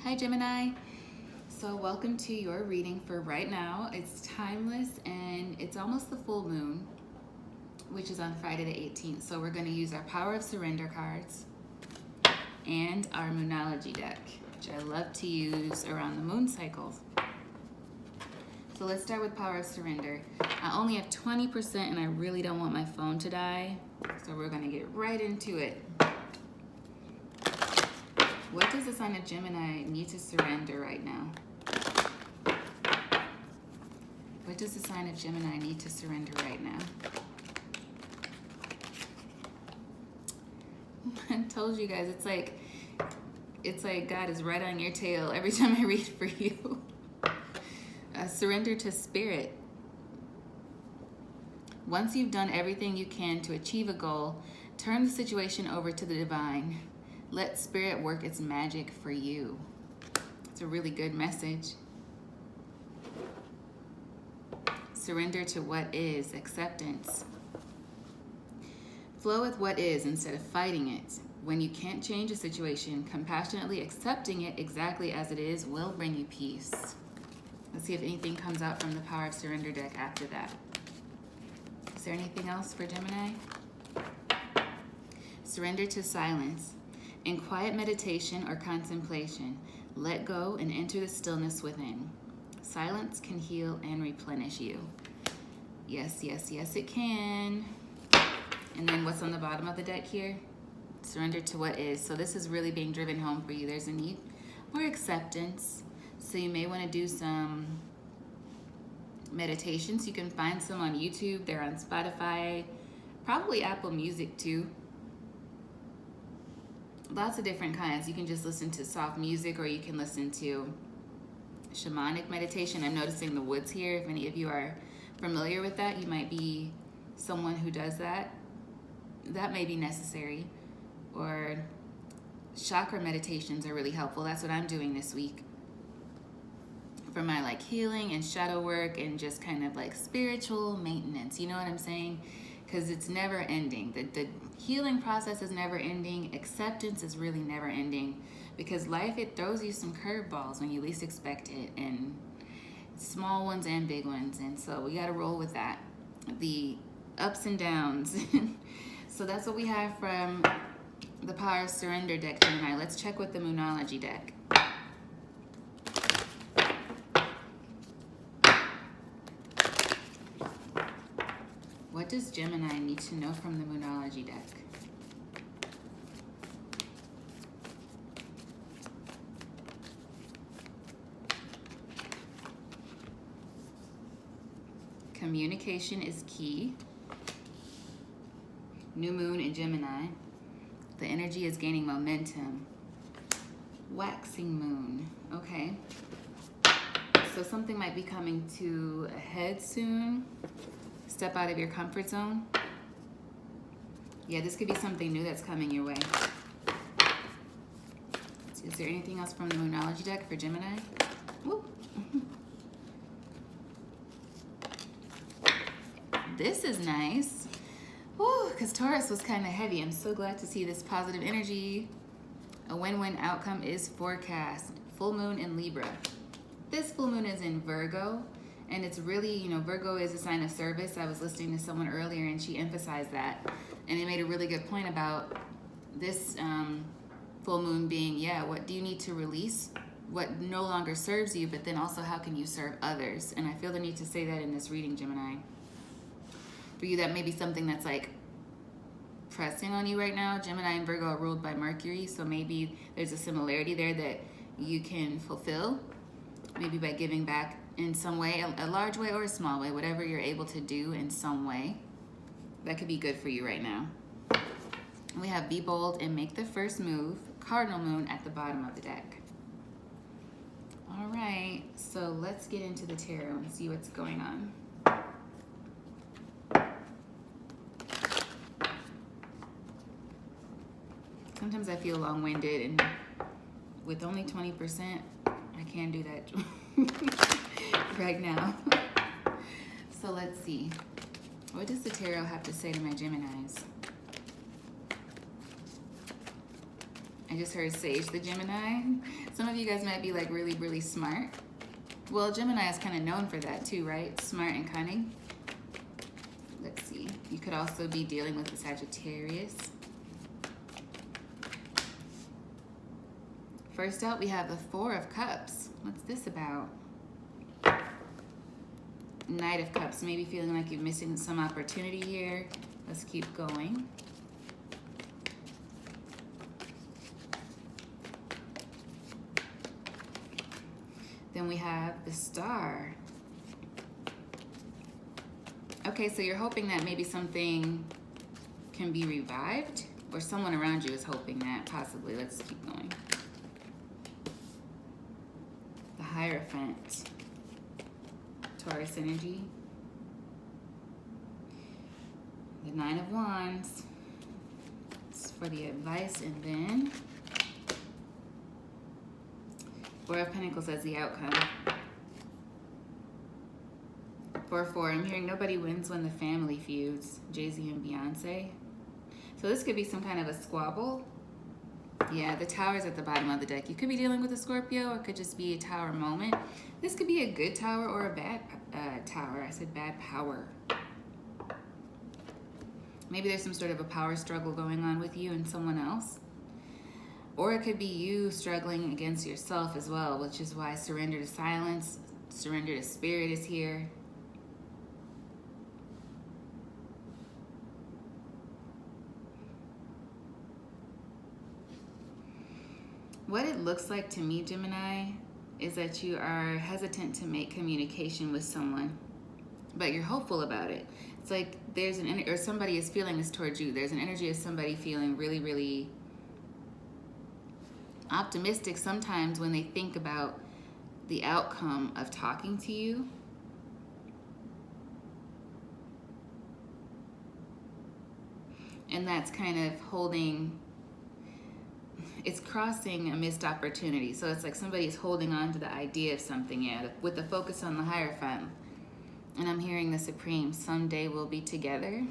Hi Gemini. So welcome to your reading for right now. It's timeless and it's almost the full moon, which is on Friday the 18th. So we're going to use our Power of Surrender cards and our Monology deck, which I love to use around the moon cycles. So let's start with Power of Surrender. I only have 20% and I really don't want my phone to die. So we're going to get right into it. What does the sign of Gemini need to surrender right now? What does the sign of Gemini need to surrender right now? I told you guys, it's like God is right on your tail every time I read for you. Surrender to spirit. Once you've done everything you can to achieve a goal, turn the situation over to the divine. Let spirit work its magic for you. It's a really good message. Surrender to what is, acceptance. Flow with what is instead of fighting it. When you can't change a situation, compassionately accepting it exactly as it is will bring you peace. Let's see if anything comes out from the Power of Surrender deck after that. Is there anything else for Gemini? Surrender to silence. In quiet meditation or contemplation, let go and enter the stillness within. Silence can heal and replenish you. Yes, yes, yes, it can. And then what's on the bottom of the deck here? Surrender to what is. So this is really being driven home for you. There's a need for acceptance. So you may want to do some meditations. You can find some on YouTube. They're on Spotify, probably Apple Music too. Lots of different kinds. You can just listen to soft music or you can listen to shamanic meditation. I'm noticing the woods here. If any of you are familiar with that, you might be someone who does that. That may be necessary. Or chakra meditations are really helpful. That's what I'm doing this week for my healing and shadow work and just kind of spiritual maintenance. You know what I'm saying? Because it's never ending. The healing process is never ending. Acceptance is really never ending, because life, it throws you some curveballs when you least expect it, and small ones and big ones. And so we got to roll with that, the ups and downs. So that's what we have from the Power of Surrender deck, Gemini. Let's check with the Monology deck. What does Gemini need to know from the Monology deck? Communication is key. New moon in Gemini. The energy is gaining momentum. Waxing moon. Okay. So something might be coming to a head soon. Step out of your comfort zone. Yeah, this could be something new that's coming your way. Is there anything else from the Monology deck for Gemini? Woo. This is nice. Woo, because Taurus was kind of heavy. I'm so glad to see this positive energy. A win-win outcome is forecast. Full moon in Libra. This full moon is in Virgo. And it's really, Virgo is a sign of service. I was listening to someone earlier and she emphasized that. And they made a really good point about this full moon being, what do you need to release? What no longer serves you, but then also how can you serve others? And I feel the need to say that in this reading, Gemini. For you, that may be something that's pressing on you right now. Gemini and Virgo are ruled by Mercury, so maybe there's a similarity there that you can fulfill, maybe by giving back in some way, a large way or a small way, whatever you're able to do in some way. That could be good for you right now. We have Be Bold and Make the First Move, Cardinal Moon at the bottom of the deck. All right, so let's get into the tarot and see what's going on. Sometimes I feel long-winded, and with only 20%, I can't do that right now. So let's see. What does the tarot have to say to my Geminis? I just heard Sage the Gemini. Some of you guys might be like really, really smart. Well, Gemini is kind of known for that too, right? Smart and cunning. Let's see. You could also be dealing with the Sagittarius. First out, we have the Four of Cups. What's this about? Knight of Cups. Maybe feeling like you're missing some opportunity here. Let's keep going. Then we have the Star. Okay, so you're hoping that maybe something can be revived, or someone around you is hoping that, possibly. Let's keep going. The Hierophant. Taurus energy. The Nine of Wands. It's for the advice, and then Four of Pentacles as the outcome. 4-4. I'm hearing nobody wins when the family feuds. Jay-Z and Beyonce. So this could be some kind of a squabble. Yeah, the Tower's at the bottom of the deck. You could be dealing with a Scorpio, or it could just be a Tower moment. This could be a good Tower or a bad Tower. I said bad power. Maybe there's some sort of a power struggle going on with you and someone else. Or it could be you struggling against yourself as well, which is why surrender to silence, surrender to spirit is here. What it looks like to me, Gemini, is that you are hesitant to make communication with someone, but you're hopeful about it. It's like there's or somebody is feeling this towards you. There's an energy of somebody feeling really, really optimistic sometimes when they think about the outcome of talking to you. And that's kind of holding, it's crossing a missed opportunity. So it's like somebody's holding on to the idea of something, yeah, with the focus on the Hierophant. And I'm hearing the Supreme, someday we'll be together.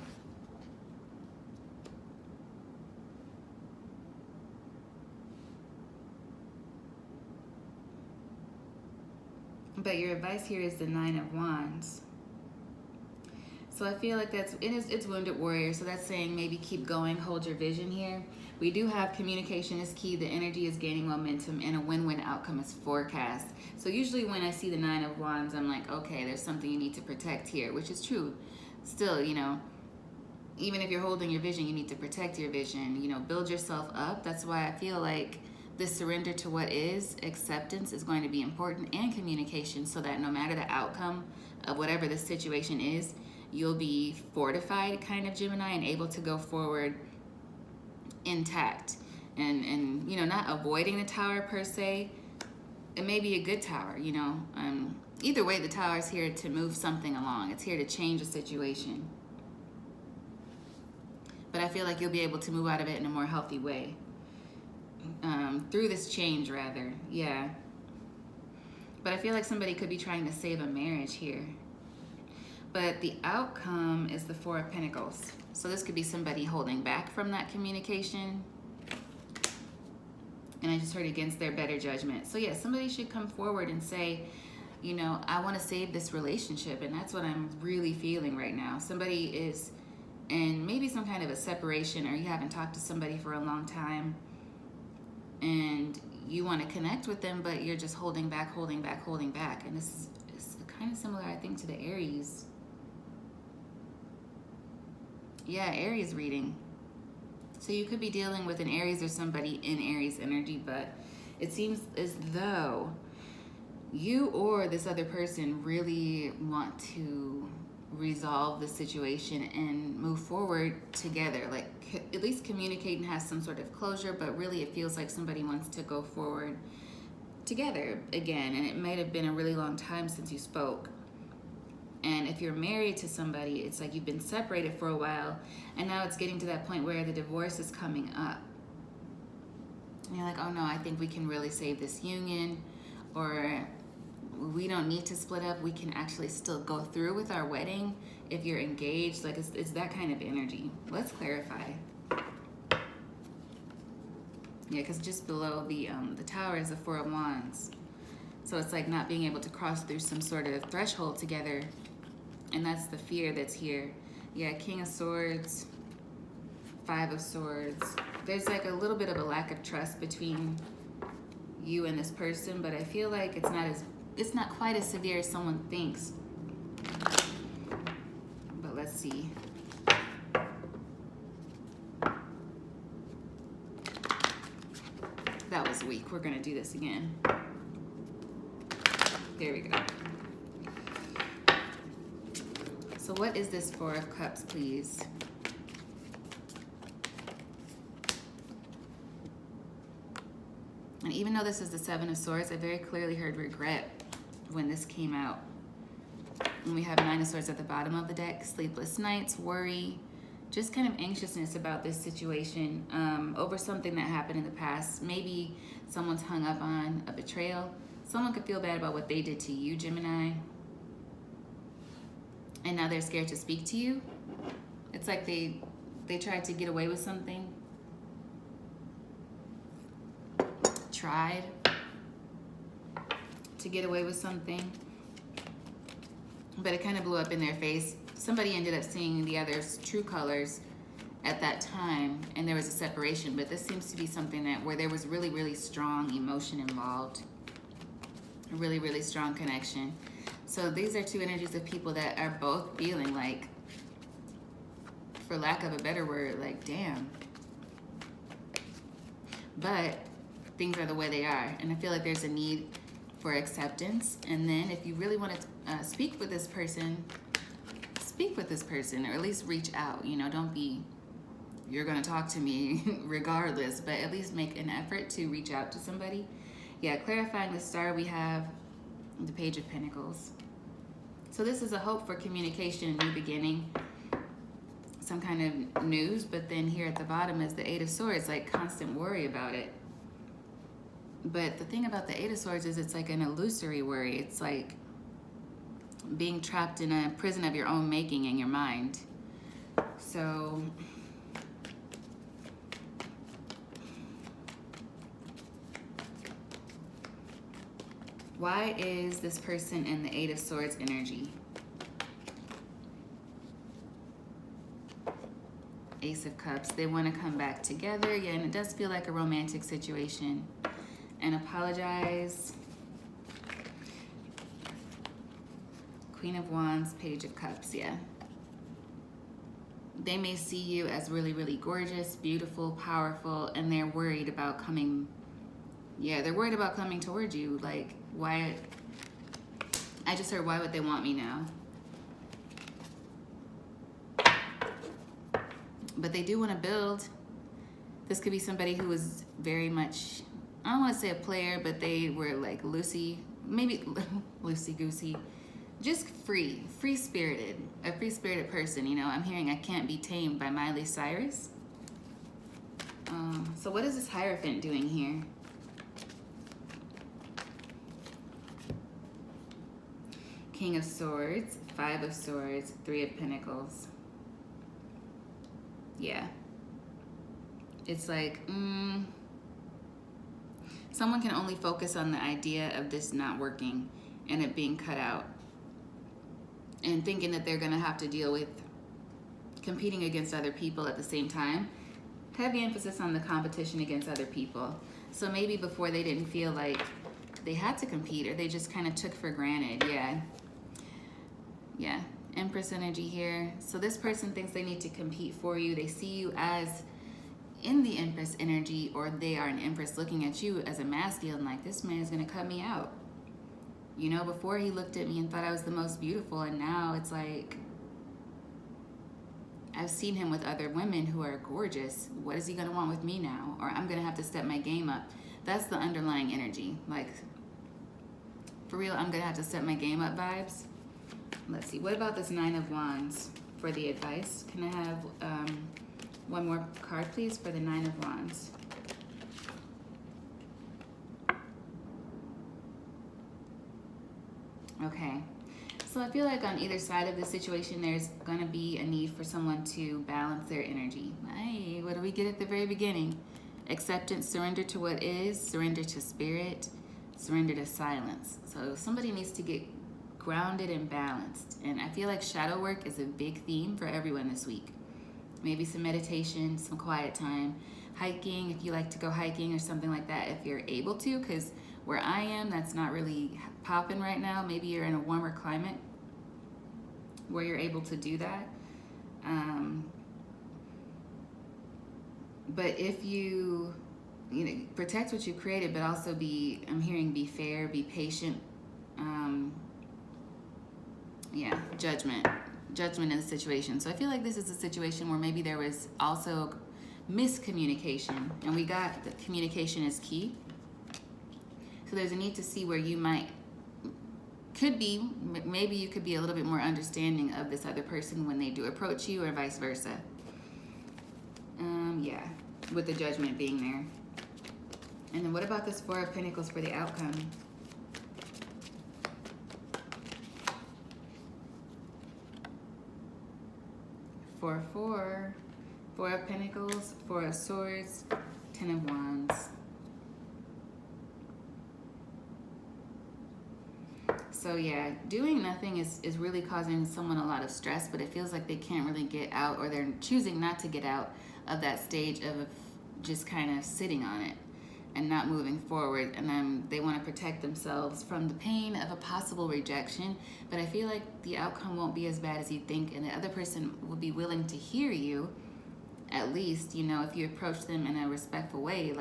But your advice here is the Nine of Wands. So I feel like it's Wounded Warrior. So that's saying maybe keep going, hold your vision here. We do have communication is key. The energy is gaining momentum, and a win-win outcome is forecast. So usually when I see the Nine of Wands, I'm like, okay, there's something you need to protect here, which is true. Still, you know, even if you're holding your vision, you need to protect your vision, you know, build yourself up. That's why I feel like this surrender to what is, acceptance is going to be important, and communication, so that no matter the outcome of whatever the situation is, you'll be fortified, kind of, Gemini, and able to go forward intact. And you know, not avoiding the Tower per se. It may be a good Tower, you know. Either way, the Tower is here to move something along. It's here to change a situation. But I feel like you'll be able to move out of it in a more healthy way. Through this change, rather. Yeah. But I feel like somebody could be trying to save a marriage here. But the outcome is the Four of Pentacles. So this could be somebody holding back from that communication. And I just heard against their better judgment. So yeah, somebody should come forward and say, you know, I want to save this relationship. And that's what I'm really feeling right now. Somebody is in maybe some kind of a separation, or you haven't talked to somebody for a long time. And you want to connect with them, but you're just holding back, holding back, holding back. And this is kind of similar, I think, to the Aries. Yeah, Aries reading. So you could be dealing with an Aries or somebody in Aries energy, but it seems as though you or this other person really want to resolve the situation and move forward together. Like, at least communicate and have some sort of closure, but really it feels like somebody wants to go forward together again. And it might have been a really long time since you spoke. And if you're married to somebody, it's like you've been separated for a while, and now it's getting to that point where the divorce is coming up. And you're like, oh no, I think we can really save this union, or we don't need to split up. We can actually still go through with our wedding if you're engaged. Like, it's that kind of energy. Let's clarify. Yeah, because just below the Tower is the Four of Wands. So it's like not being able to cross through some sort of threshold together. And that's the fear that's here. Yeah, King of Swords, Five of Swords. There's like a little bit of a lack of trust between you and this person, but I feel like it's not quite as severe as someone thinks. But let's see. That was weak. We're gonna do this again. There we go. So what is this Four of Cups, please? And even though this is the Seven of Swords, I very clearly heard regret when this came out. And we have Nine of Swords at the bottom of the deck. Sleepless nights, worry, just kind of anxiousness about this situation, over something that happened in the past. Maybe someone's hung up on a betrayal. Someone could feel bad about what they did to you, Gemini. And now they're scared to speak to you. It's like they tried to get away with something. Tried to get away with something, but it kind of blew up in their face. Somebody ended up seeing the other's true colors at that time, and there was a separation. But this seems to be something where there was really, really strong emotion involved, a really, really strong connection. So these are two energies of people that are both feeling like, for lack of a better word, like, damn. But things are the way they are. And I feel like there's a need for acceptance. And then if you really want to speak with this person, or at least reach out. You know, don't be, you're going to talk to me regardless, but at least make an effort to reach out to somebody. Yeah, clarifying the star, we have the Page of Pentacles. So this is a hope for communication, new beginning, some kind of news. But then here at the bottom is the Eight of Swords, like constant worry about it. But the thing about the Eight of Swords is it's like an illusory worry. It's like being trapped in a prison of your own making in your mind. So why is this person in the Eight of Swords energy? Ace of Cups. They want to come back together. Yeah, and it does feel like a romantic situation. And apologize. Queen of Wands, Page of Cups, yeah. They may see you as really, really gorgeous, beautiful, powerful, and they're worried about coming, yeah, they're worried about coming towards you. Like, why, I just heard, why would they want me now? But they do want to build. This could be somebody who was very much, I don't want to say a player, but they were like maybe loosey-goosey, just free-spirited, a free-spirited person. You know, I'm hearing I Can't Be Tamed by Miley Cyrus. So what is this Hierophant doing here? King of Swords, Five of Swords, Three of Pentacles. Yeah. It's like, someone can only focus on the idea of this not working and it being cut out, and thinking that they're gonna have to deal with competing against other people at the same time. Heavy emphasis on the competition against other people. So maybe before they didn't feel like they had to compete, or they just kind of took for granted. Yeah, Empress energy here. So this person thinks they need to compete for you. They see you as in the Empress energy, or they are an Empress looking at you as a masculine, like, this man is gonna cut me out. You know, before he looked at me and thought I was the most beautiful, and now it's like, I've seen him with other women who are gorgeous. What is he gonna want with me now? Or I'm gonna have to step my game up. That's the underlying energy. Like, for real, I'm gonna have to step my game up vibes. Let's see, what about this Nine of Wands for the advice? Can I have one more card, please, for the Nine of Wands? Okay. So I feel like on either side of the situation, there's going to be a need for someone to balance their energy. Hey, what do we get at the very beginning? Acceptance, surrender to what is, surrender to spirit, surrender to silence. So somebody needs to get grounded and balanced. And I feel like shadow work is a big theme for everyone this week. Maybe some meditation, some quiet time, hiking if you like to go hiking or something like that if you're able to, because where I am, that's not really popping right now. Maybe you're in a warmer climate where you're able to do that. But if you protect what you created, but also I'm hearing be fair, be patient. Judgment in the situation. So I feel like this is a situation where maybe there was also miscommunication, and we got that communication is key. So there's a need to see where you maybe you could be a little bit more understanding of this other person when they do approach you, or vice versa. With the Judgment being there. And then what about this Four of Pentacles for the outcome? Four of Pentacles, Four of Swords, Ten of Wands. So yeah, doing nothing is really causing someone a lot of stress, but it feels like they can't really get out, or they're choosing not to get out of that stage of just kind of sitting on it and not moving forward. And they want to protect themselves from the pain of a possible rejection, but I feel like the outcome won't be as bad as you think, and the other person will be willing to hear you, at least, if you approach them in a respectful way,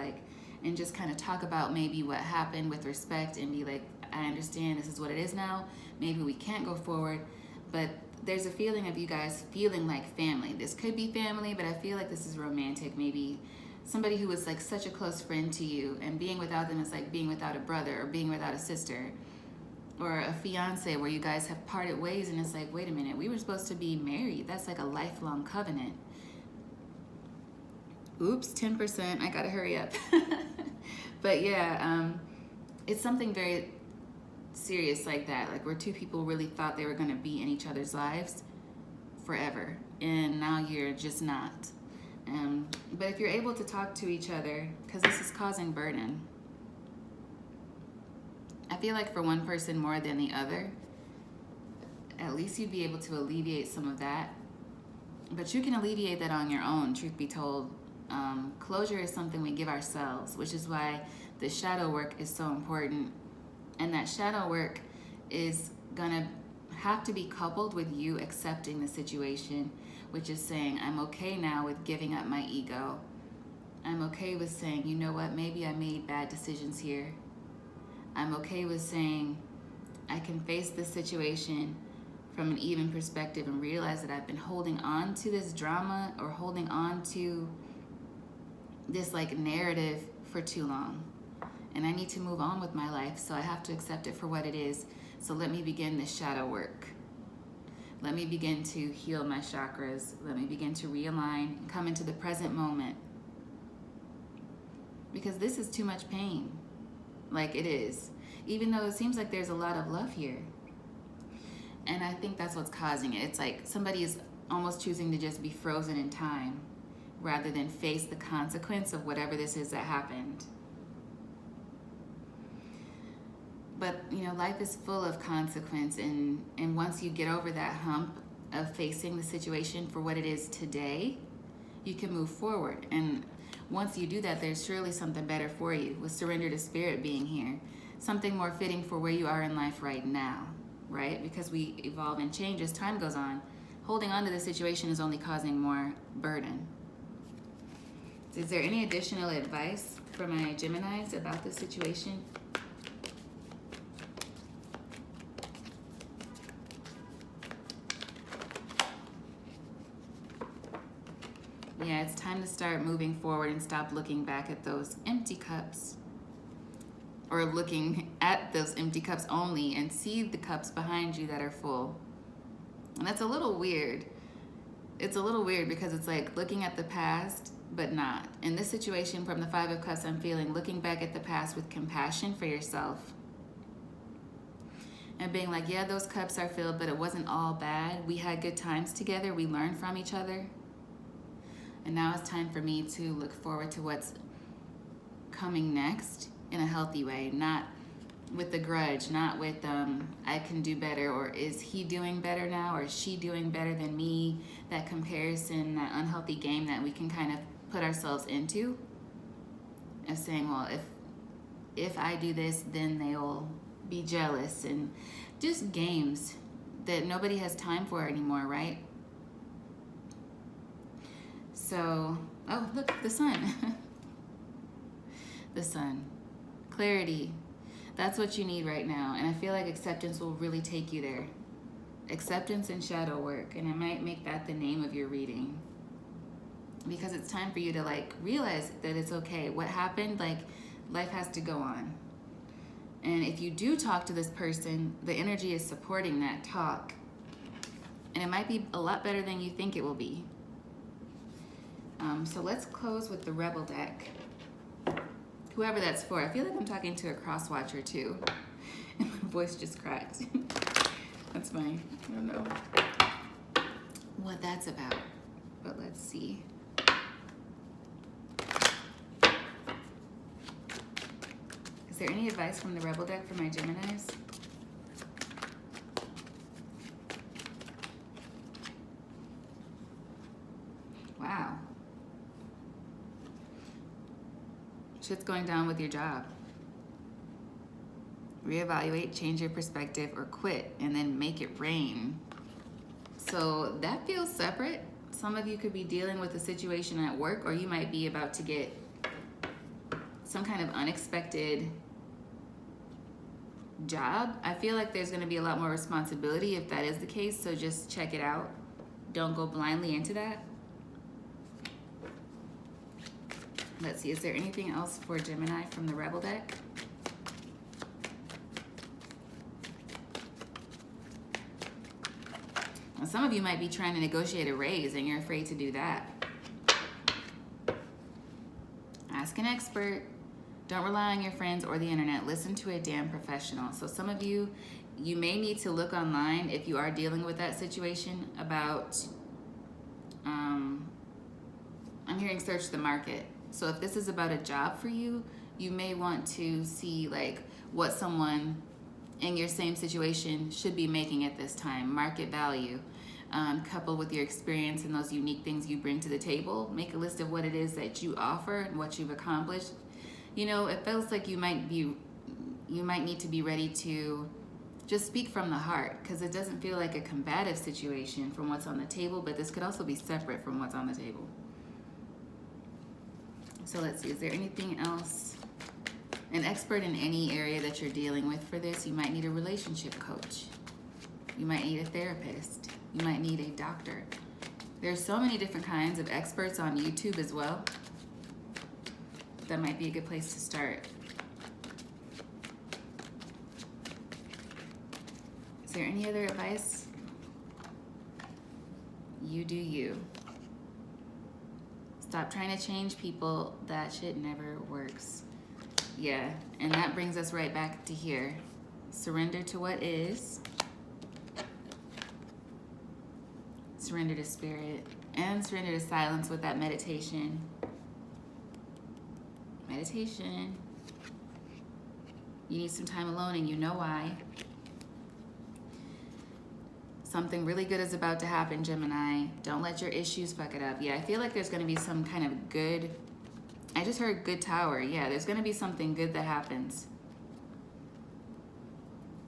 and just kind of talk about maybe what happened with respect, and be like, I understand this is what it is now. Maybe we can't go forward, but there's a feeling of you guys feeling like family. This could be family, but I feel like this is romantic. Maybe somebody who was like such a close friend to you, and being without them is like being without a brother or being without a sister, or a fiance where you guys have parted ways, and it's like, wait a minute, we were supposed to be married. That's like a lifelong covenant. Oops, 10%, I gotta hurry up. But yeah, it's something very serious like that, like where two people really thought they were gonna be in each other's lives forever, and now you're just not. But if you're able to talk to each other, because this is causing burden, I feel like for one person more than the other, at least you'd be able to alleviate some of that. But you can alleviate that on your own, truth be told. Closure is something we give ourselves, which is why the shadow work is so important. And that shadow work is gonna have to be coupled with you accepting the situation, which is saying, I'm okay now with giving up my ego. I'm okay with saying, you know what, maybe I made bad decisions here. I'm okay with saying, I can face this situation from an even perspective and realize that I've been holding on to this drama, or holding on to this like narrative for too long. And I need to move on with my life, so I have to accept it for what it is. So let me begin this shadow work. Let me begin to heal my chakras. Let me begin to realign and come into the present moment. Because this is too much pain. Like it is. Even though it seems like there's a lot of love here. And I think that's what's causing it. It's like somebody is almost choosing to just be frozen in time, rather than face the consequence of whatever this is that happened. But life is full of consequence, and once you get over that hump of facing the situation for what it is today, you can move forward. And once you do that, there's surely something better for you, with surrender to spirit being here. Something more fitting for where you are in life right now, right? Because we evolve and change as time goes on. Holding on to the situation is only causing more burden. Is there any additional advice for my Geminis about this situation? Yeah, it's time to start moving forward and stop looking back at those empty cups, or looking at those empty cups only, and see the cups behind you that are full. And that's a little weird. It's a little weird because it's like looking at the past, but not. In this situation, from the Five of Cups, I'm feeling looking back at the past with compassion for yourself. And being like, yeah, those cups are filled, but it wasn't all bad. We had good times together. We learned from each other. And now it's time for me to look forward to what's coming next in a healthy way, not with the grudge, not with I can do better, or is he doing better now, or is she doing better than me? That comparison, that unhealthy game that we can kind of put ourselves into, of saying, well, if I do this, then they'll be jealous, and just games that nobody has time for anymore, right? So, oh, look, the sun. The sun. Clarity. That's what you need right now. And I feel like acceptance will really take you there. Acceptance and shadow work. And I might make that the name of your reading. Because it's time for you to like realize that it's okay. What happened, like life has to go on. And if you do talk to this person, the energy is supporting that talk. And it might be a lot better than you think it will be. So let's close with the Rebel deck. Whoever that's for. I feel like I'm talking to a cross watcher too. And my voice just cracked. That's fine. I don't know what that's about. But let's see. Is there any advice from the Rebel deck for my Geminis? Wow. Shit's going down with your job. Reevaluate, change your perspective, or quit, and then make it rain. So that feels separate. Some of you could be dealing with a situation at work, or you might be about to get some kind of unexpected job. I feel like there's going to be a lot more responsibility if that is the case, so just check it out. Don't go blindly into that. Let's see, is there anything else for Gemini from the Rebel deck? Well, some of you might be trying to negotiate a raise and you're afraid to do that. Ask an expert. Don't rely on your friends or the internet. Listen to a damn professional. So some of you, you may need to look online if you are dealing with that situation about, I'm hearing search the market. So if this is about a job for you, you may want to see like what someone in your same situation should be making at this time. Market value, coupled with your experience and those unique things you bring to the table. Make a list of what it is that you offer and what you've accomplished. You know, it feels like you might need to be ready to just speak from the heart, because it doesn't feel like a combative situation from what's on the table, but this could also be separate from what's on the table. So let's see, is there anything else? An expert in any area that you're dealing with for this. You might need a relationship coach. You might need a therapist. You might need a doctor. There's so many different kinds of experts on YouTube as well. That might be a good place to start. Is there any other advice? You do you. Stop trying to change people. That shit never works. Yeah, and that brings us right back to here. Surrender to what is. Surrender to spirit. And surrender to silence with that meditation. Meditation. You need some time alone and you know why. Something really good is about to happen, Gemini. Don't let your issues fuck it up. Yeah, I feel like there's going to be some kind of good... I just heard good tower. Yeah, there's going to be something good that happens.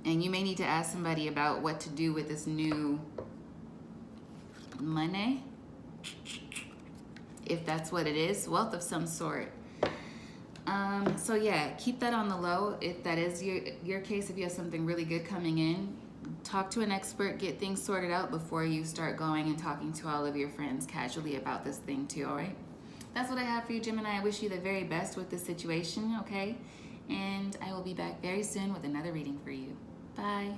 And you may need to ask somebody about what to do with this new money. If that's what it is. Wealth of some sort. So yeah, keep that on the low. If that is your case, if you have something really good coming in, talk to an expert, get things sorted out before you start going and talking to all of your friends casually about this thing too, all right? That's what I have for you, Gemini. I wish you the very best with this situation, okay? And I will be back very soon with another reading for you. Bye.